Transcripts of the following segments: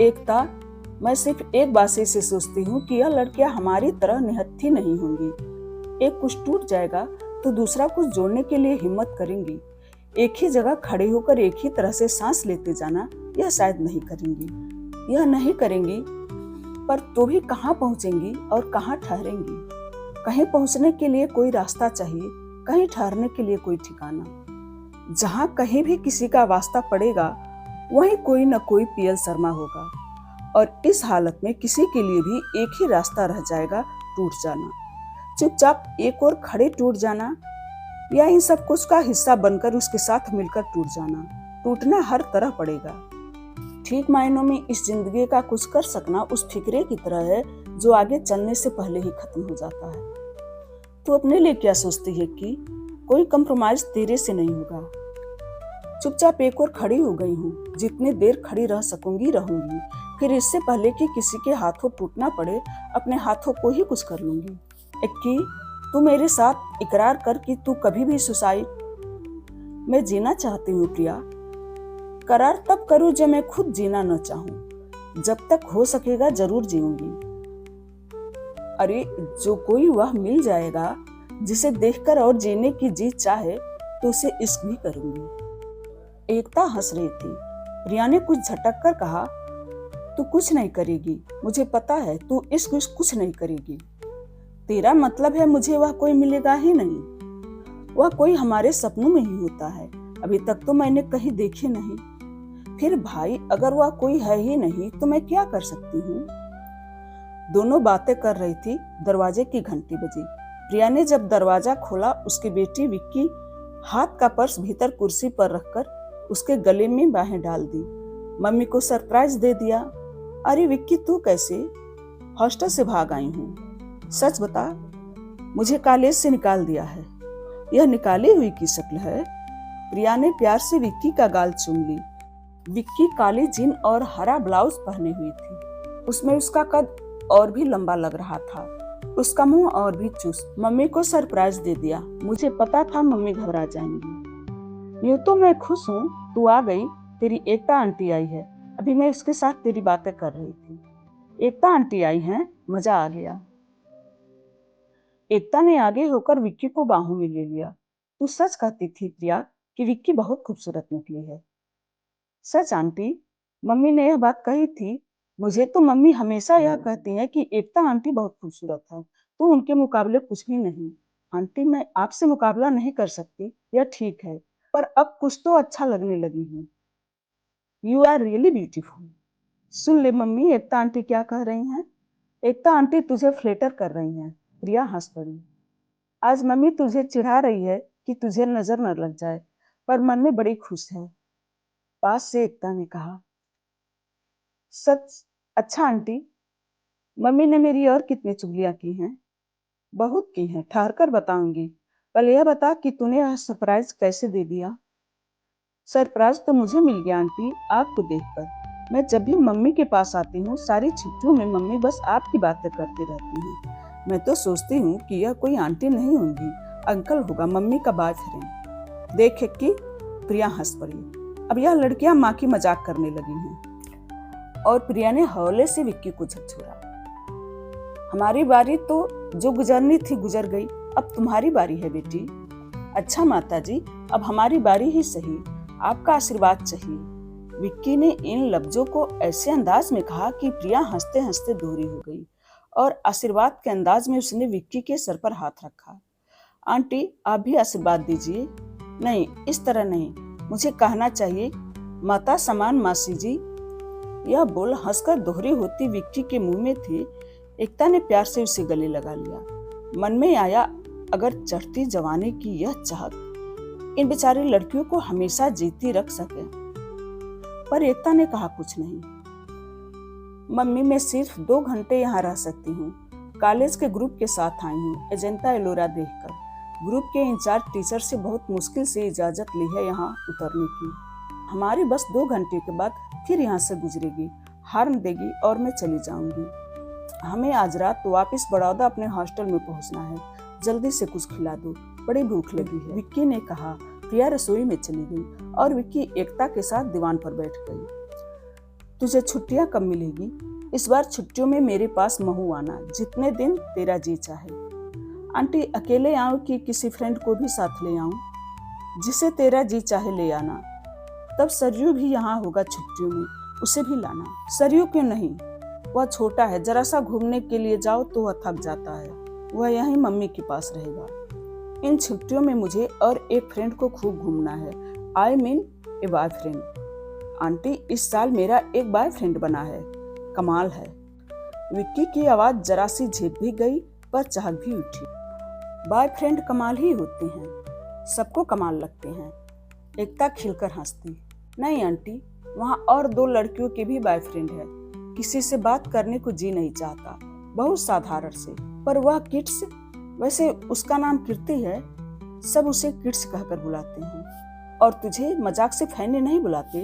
एकता, मैं सिर्फ एक बात से इसे सोचती हूँ कि यह लड़कियां हमारी तरह निहत्थी नहीं होंगी। एक कुछ टूट जाएगा तो दूसरा कुछ जोड़ने के लिए हिम्मत करेंगी। एक ही जगह खड़े होकर एक ही तरह से सांस लेते जाना यह शायद नहीं करेंगी। यह नहीं करेंगी, पर तो भी कहाँ पहुंचेंगी और कहाँ ठहरेंगी। कहीं पहुंचने के लिए कोई रास्ता चाहिए, कहीं ठहरने के लिए कोई ठिकाना। जहाँ कहीं भी किसी का वास्ता पड़ेगा वहीं कोई न कोई पीएल शर्मा होगा, और इस हालत में किसी के लिए भी एक ही रास्ता रह जाएगा, टूट जाना। चुपचाप एक और खड़े टूट जाना, या इन सब कुछ का हिस्सा बनकर उसके साथ मिलकर टूट जाना। टूटना हर तरह पड़ेगा। ठीक मायनों में इस जिंदगी का कुछ कर सकना उस फिक्रे की तरह है जो आगे चलने से पहले ही खत्म हो जाता है। तो अपने लिए क्या सोचती है कि कोई कंप्रोमाइज तेरे से नहीं होगा। चुपचाप एक और खड़ी हो गई हूँ, जितनी देर खड़ी रह सकूंगी रहूंगी, फिर इससे पहले कि किसी के हाथों टूटना पड़े अपने हाथों को ही कुछ कर लूंगी। इक्की, तू मेरे साथ इकरार कर कि तू कभी भी सुसाइड। मैं जीना चाहती हूँ प्रिया। करार तब करूँ जब मैं खुद जीना न चाहूँ। जब तक हो सकेगा जरूर जीऊंगी। अरे, जो कोई वह मिल जाएगा जिसे देखकर और जीने की जी चाहे तो उसे इश्क भी करूंगी। एकता हंस रही थी। प्रिया ने कुछ झटक कर कहा, तू कुछ नहीं करेगी, मुझे पता है तू इश्क कुछ नहीं करेगी। तेरा मतलब है मुझे वह कोई मिलेगा ही नहीं। वह कोई हमारे सपनों में ही होता है, अभी तक तो मैंने कहीं देखे नहीं। फिर भाई, अगर वह कोई है ही नहीं तो मैं क्या कर सकती हूँ। दोनों बातें कर रही थी, दरवाजे की घंटी बजी। प्रिया ने जब दरवाजा खोला, उसकी बेटी विक्की हाथ का पर्स भीतर कुर्सी पर रखकर उसके गले में बाहें डाल दी। मम्मी को सरप्राइज दे दिया। अरे विक्की, तू कैसे? हॉस्टल से भाग आई हूँ। सच बता, मुझे कॉलेज से निकाल दिया है। यह निकाली हुई की शक्ल है। प्रिया ने प्यार से विक्की का गाल चूम ली। विक्की काली जीन और हरा ब्लाउज पहने हुई थी। उसमें उसका कद और भी लंबा लग रहा था, उसका मुंह और भी चुस्त। मम्मी को सरप्राइज दे दिया। मुझे पता था मम्मी घबरा जाएंगी। यूं तो मैं खुश हूँ तू आ गई। तेरी एकता आंटी आई है, अभी मैं उसके साथ तेरी बातें कर रही थी। एकता आंटी आई हैं, मजा आ गया। एकता ने आगे होकर विक्की को बाहों में ले लिया। तू सच कहती थी प्रिया कि विक्की बहुत खूबसूरत निकली है। सच आंटी, मम्मी ने यह बात कही थी। मुझे तो मम्मी हमेशा यह कहती है कि एकता आंटी बहुत खूबसूरत है, तो उनके मुकाबले कुछ भी नहीं। आंटी, मैं आपसे मुकाबला नहीं कर सकती, यह ठीक है, पर अब कुछ तो अच्छा लगने लगी हूँ। You are really beautiful. सुन ले मम्मी, एकता आंटी क्या कह रही हैं। एकता आंटी तुझे फ्लेटर कर रही हैं। प्रिया हंस पड़ी। आज मम्मी तुझे चिढ़ा रही है कि तुझे नजर न लग जाए, पर मन में बड़ी खुश है। पास से एकता ने कहा, सच? अच्छा आंटी, मम्मी ने मेरी और कितनी चुगलियां की हैं? बहुत की हैं, ठहर कर बताऊंगी। पहले यह बता कि तूने यह सरप्राइज कैसे दे दिया। सरप्राइज तो मुझे मिल गया आंटी, आपको देखकर। मैं जब भी मम्मी के पास आती हूँ, सारी छुट्टियों में मम्मी बस आपकी बातें करती रहती हैं। मैं तो सोचती हूँ कि यह कोई आंटी नहीं होंगी, अंकल होगा, मम्मी का बॉयफ्रेंड। देख कि प्रिया हंस पड़ी। अब यह लड़कियां माँ की मजाक करने लगी हैं। और प्रिया ने हौले से विक्की को झकझोरा। हमारी बारी तो जो गुजरनी थी गुजर गई, अब तुम्हारी बारी है बेटी। अच्छा माता जी, अब हमारी बारी ही सही, आपका आशीर्वाद चाहिए। विक्की ने इन लफ्जों को ऐसे अंदाज में कहा कि प्रिया हंसते हंसते दोहरी हो गई, और आशीर्वाद के अंदाज में उसने विक्की के सर पर हाथ रखा। आंटी, आप भी आशीर्वाद दीजिए। नहीं, इस तरह नहीं, मुझे कहना चाहिए माता समान मासी जी। यह बोल हंसकर दोहरी होती विक्की के मुंह में थी। एकता ने प्यार से उसे गले लगा लिया। मन में आया, अगर चढ़ती जवानी की यह चाहत इन बेचारी लड़कियों को हमेशा जीती रख सके। पर एकता ने कहा कुछ नहीं। मम्मी, मैं सिर्फ 2 घंटे यहाँ रह सकती हूँ। कॉलेज के ग्रुप के साथ आई हूँ, एजेंटा एलोरा देखकर। ग्रुप के इंचार्ज टीचर से बहुत मुश्किल से इजाजत ली है यहाँ उतरने की। हमारी बस 2 घंटे के बाद फिर यहाँ से गुजरेगी, हार्न देगी और मैं चली जाऊंगी। हमें आज रात वापस बड़ौदा अपने हॉस्टल में पहुँचना है। जल्दी से कुछ खिला दो, बड़ी भूख लगी है, विक्की ने कहा। प्रिया रसोई में चली गई और विक्की एकता के साथ दीवान पर बैठ गई। तुझे छुट्टियां कब मिलेगी? इस बार छुट्टियों में मेरे पास महू आना, जितने दिन तेरा जी चाहे। आंटी, अकेले आऊं कि किसी फ्रेंड को भी साथ ले आऊं? जिसे तेरा जी चाहे ले आना। तब सरयू भी यहाँ होगा छुट्टियों में, उसे भी लाना। सरयू क्यों नहीं? वह छोटा है, जरा सा घूमने के लिए जाओ तो वह थक जाता है। वह यहीं मम्मी के पास रहेगा। इन छुट्टियों में मुझे और एक फ्रेंड को खूब घूमना है। I mean A boyfriend. Aunty, इस साल मेरा एक बॉयफ्रेंड बना है, कमाल है। विक्की की आवाज जरा सी झेप भी गई पर चहक भी उठी। बॉयफ्रेंड कमाल ही होते हैं, सबको कमाल लगते हैं। एकता खिलकर हंसती। नहीं आंटी, वहाँ और 2 लड़कियों के भी बॉयफ्रेंड है। किसी से बात करने को जी नहीं चाहता, बहुत साधारण से। पर वह किड्स, वैसे उसका नाम कीर्ति है, सब उसे किड्स कहकर बुलाते हैं। और तुझे मजाक से फैने नहीं बुलाते?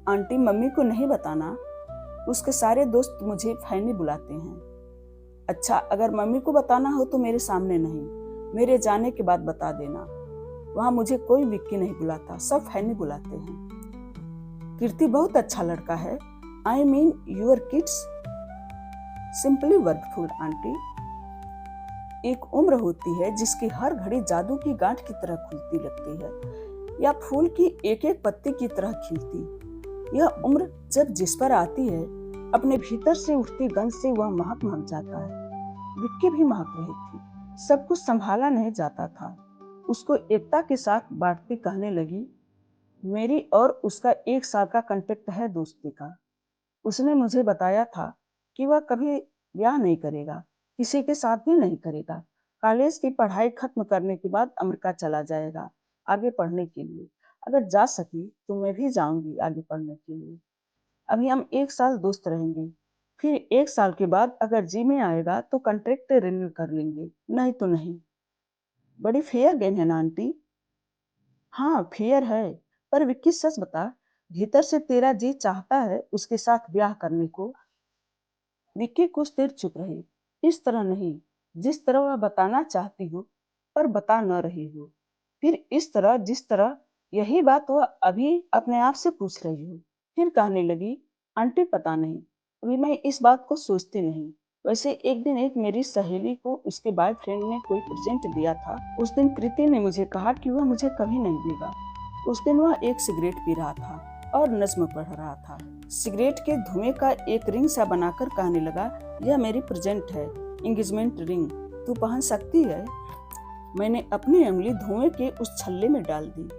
आंटी, मम्मी को नहीं बताना, उसके सारे दोस्त मुझे फैनी बुलाते हैं। अच्छा, अगर मम्मी को बताना हो तो मेरे सामने नहीं, मेरे जाने के बाद बता देना। वहाँ मुझे कोई विक्की नहीं बुलाता, सब फैनी बुलाते हैं। कीर्ति बहुत अच्छा लड़का है। I mean your kids simply workful aunty. एक उम्र होती है जिसकी हर घड़ी जादू की गांठ की तरह खुलती लगती है, या फूल की एक एक पत्ती की तरह खिलती। यह उम्र जब जिस पर आती है, अपने भीतर से उठती गंध से वह महक जाता है। विक्की भी महक रही थी। सब कुछ संभाला नहीं जाता था। उसको एकता के साथ बांटती कहने लगी, मेरी और उसका 1 साल का कॉन्ट्रैक्ट है दोस्ती का। उसने मुझे बताया था कि वह कभी ब्याह नहीं करेगा, किसी के साथ भी नहीं करेगा। कॉलेज की पढ़ाई खत्म करने के बाद अमेरिका चला जाएगा आगे पढ़ने के लिए। अगर जा सकी तो मैं भी जाऊंगी आगे पढ़ने के लिए। अभी हम 1 साल दोस्त रहेंगे, फिर 1 साल के बाद अगर जी में आएगा तो कॉन्ट्रैक्ट रिन्यू कर लेंगे, नहीं तो नहीं। बड़ी फेयर गेम है ना आंटी? हाँ, फेयर है। पर विक्की, सच बता, भीतर से तेरा जी चाहता है उसके साथ ब्याह करने को? विक्की कुछ देर चुप रही। इस तरह नहीं, जिस तरह वह बताना चाहती हो पर बता न रही हो। फिर इस तरह जिस तरह यही बात वह अभी अपने आप से पूछ रही हो। फिर कहने लगी, आंटी पता नहीं, अभी मैं इस बात को सोचती नहीं। वैसे एक दिन एक मेरी सहेली को उसके बॉयफ्रेंड ने कोई प्रेजेंट दिया था। उस दिन प्रीति ने मुझे कहा कि वह मुझे कभी नहीं देगा। उस दिन वह एक सिगरेट पी रहा था और नज्म पढ़ रहा था। सिगरेट के धुएं का एक रिंग सा बनाकर कहने लगा, यह मेरी प्रेजेंट है, एंगेजमेंट रिंग, तू पहन सकती है। मैंने अपनी उंगली धुएं के उस छल्ले में डाल दी।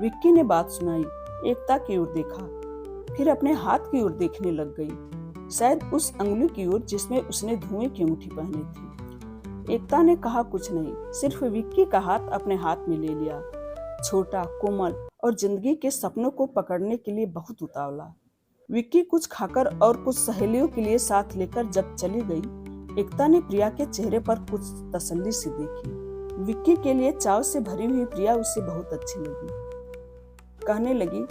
विक्की ने बात सुनाई, एकता की ओर देखा, फिर अपने हाथ की ओर देखने लग गई, शायद उस अंगुली की ओर जिसमें उसने धुएं की अंगूठी पहनी थी। एकता ने कहा कुछ नहीं, सिर्फ विक्की का हाथ अपने हाथ में ले लिया। छोटा, कोमल और जिंदगी के सपनों को पकड़ने के लिए बहुत उतावला। विक्की कुछ खाकर और कुछ सहेलियों के लिए साथ लेकर जब चली गई, एकता ने प्रिया के चेहरे पर कुछ तसल्ली से देखी। विक्की के लिए चाव से भरी हुई प्रिया उसे बहुत अच्छी लगी। कहने लगी,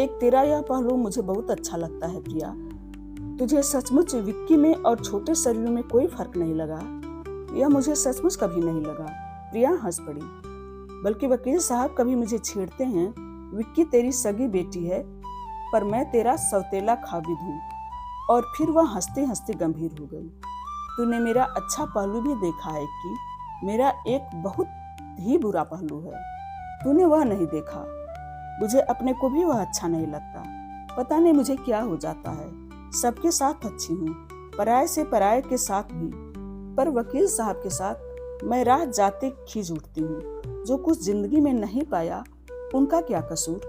एक तेरा यह पहलू मुझे बहुत अच्छा लगता है प्रिया। तुझे सचमुच विक्की में और छोटे शरीर में कोई फर्क नहीं लगा? यह मुझे सचमुच कभी नहीं लगा। प्रिया हंस पड़ी। बल्कि वकील साहब कभी मुझे छेड़ते हैं, विक्की तेरी सगी बेटी है पर मैं तेरा सौतेला खाविद हूँ। और फिर वह हंसते हंसते गंभीर हो गई। तूने मेरा अच्छा पहलू भी देखा है कि मेरा एक बहुत ही बुरा पहलू है, तूने वह नहीं देखा। मुझे अपने को भी वह अच्छा नहीं लगता। पता नहीं मुझे क्या हो जाता है। सबके साथ अच्छी हूँ, पराये से पराये के साथ भी, पर वकील साहब के साथ मैं राह जाते खींच उठती हूँ। जो कुछ जिंदगी में नहीं पाया उनका क्या कसूर?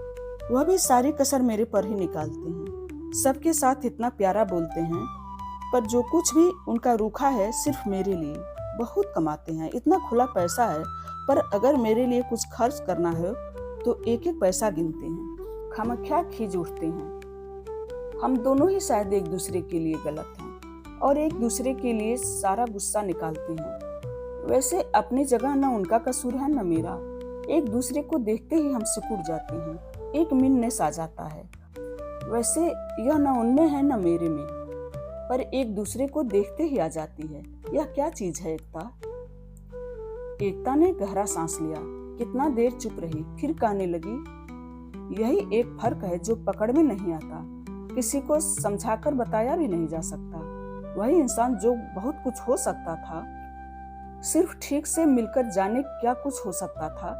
वह भी सारी कसर मेरे पर ही निकालते हैं। सबके साथ इतना प्यारा बोलते हैं, पर जो कुछ भी उनका रूखा है सिर्फ मेरे लिए। बहुत कमाते हैं, इतना खुला पैसा है, पर अगर मेरे लिए कुछ खर्च करना है तो एक एक पैसा गिनते हैं, खामख्या खींच उठते हैं। हम दोनों ही शायद एक दूसरे के लिए गलत हैं और एक दूसरे के लिए सारा गुस्सा निकालते हैं। वैसे अपनी जगह न उनका कसूर है न मेरा। एक दूसरे को देखते ही हम सिकुड़ जाते हैं, एक मिन्नस आ जाता है। वैसे यह न उनमें है न मेरे में, पर एक दूसरे को देखते ही आ जाती है। यह क्या चीज है एकता? एकता ने गहरा सांस लिया, कितना देर चुप रही, फिर कहने लगी, यही एक फर्क है जो पकड़ में नहीं आता किसी को समझाकर बताया भी नहीं जा सकता। वही इंसान जो बहुत कुछ हो सकता था, सिर्फ ठीक से मिलकर जाने क्या कुछ हो सकता था,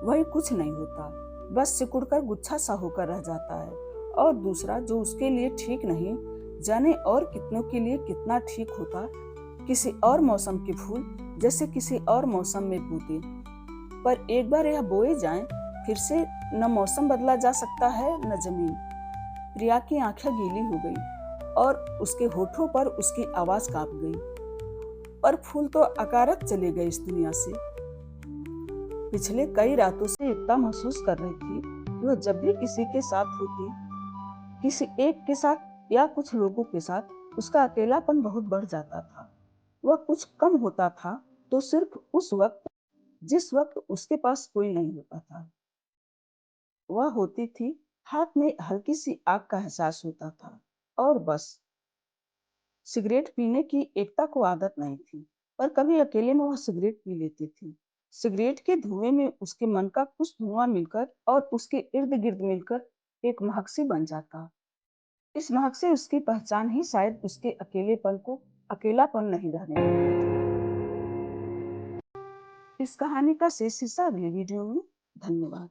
वही कुछ नहीं होता, बस सिकुड़कर गुच्छा सा होकर रह जाता है। और दूसरा जो उसके लिए ठीक नहीं, जाने और कितनों के लिए कितना ठीक होता, किसी और मौसम के फूल जैसे किसी और मौसम में बूते। पर एक बार यह बोए जाएं, फिर से न मौसम बदला जा सकता है न जमीन। प्रिया की आंखें गीली हो गई और उसके होठों पर उसकी आवाज कांप गई। पर फूल तो अकारक चले गए इस दुनिया से। पिछले कई रातों से इतना महसूस कर रही थी कि वह जब भी किसी के साथ होती, किसी एक के साथ या कुछ लोगों के साथ, उसका अकेलापन बहुत बढ़ जाता था। वह कुछ कम होता था तो सिर्फ उस वक्त जिस वक्त उसके पास कोई नहीं होता था। वह होती थी, हाथ में हल्की सी आग का एहसास होता था और बस। सिगरेट पीने की एकता को आदत नहीं थी, पर कभी अकेले में वह सिगरेट पी लेती थी। सिगरेट के धुएं में उसके मन का कुछ धुआं मिलकर और उसके इर्द गिर्द मिलकर एक महक सी बन जाता। इस महक से उसकी पहचान ही शायद उसके अकेलेपन को अकेलापन नहीं रहने देती थी। इस कहानी का शेष हिस्सा अगले वीडियो में। धन्यवाद।